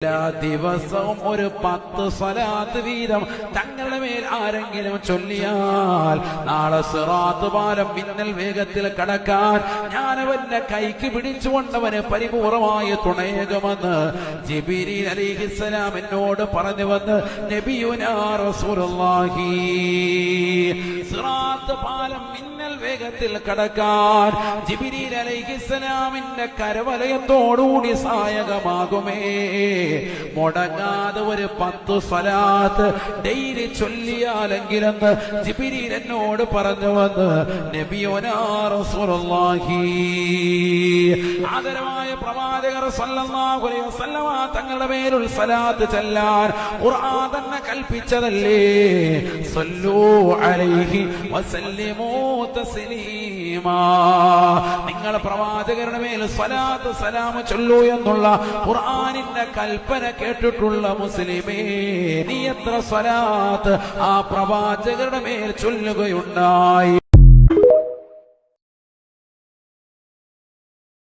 എല്ലാ ദിവസവും ഒരു 10 സ്വലാത്ത് വീതം തങ്ങളുടെ മേൽ ആരെങ്കിലും ചൊല്ലിയാൽ നാളെ സിറാത്ത് പാലം മിന്നൽ വേഗത്തിൽ കടക്കാൻ ഞാനവന്റെ കൈക്ക് പിടിച്ചുകൊണ്ടവന് പരിപൂർണമായി തുണയേകുമെന്ന് ജിബ്രീൽ അലൈഹിസ്സലാം എന്നോട് പറഞ്ഞുവന്ന് നബിയുനാ റസൂലുള്ളാഹി. സിറാത്ത് പാലം മിന്നൽ വേഗത്തിൽ കടക്കാൻ ജിബ്രീൽ അലൈഹിസ്സലാമിന്റെ കരവലയത്തോടുകൂടി സഹായകമാകുമേ. മുടങ്ങാതെ ഒരു 10 സ്വലാത്ത് ഡെയിലി ചൊല്ലിയാലെങ്കിലെന്ന് ജിബ്രീൽ എന്നോട് പറഞ്ഞു വന്ന് നബിയുനാ റസൂലുള്ളാഹി. ആദരവായ പ്രവാചകർ സല്ലല്ലാഹു അലൈഹി വസല്ലമ തങ്ങളുടെ മേലുള്ള സ്വലാത്ത് ചൊല്ലാൻ ഖുർആൻ തന്നെ കൽപ്പിച്ചതല്ലേ. സല്ലു അലൈഹി വസല്ലിമൂ തസ്ലീമാ. നിങ്ങൾ പ്രവാചകരുടെ മേൽ സ്വലാത്ത് സലാം ചൊല്ലൂ എന്നുള്ള ഖുർആനിന്റെ കൽപ്പന കേട്ടിട്ടുള്ള മുസ്ലിമേ, നീ എത്ര സ്വലാത്ത് ആ പ്രവാചകരുടെ മേൽ ചൊല്ലുകയുണ്ടായി?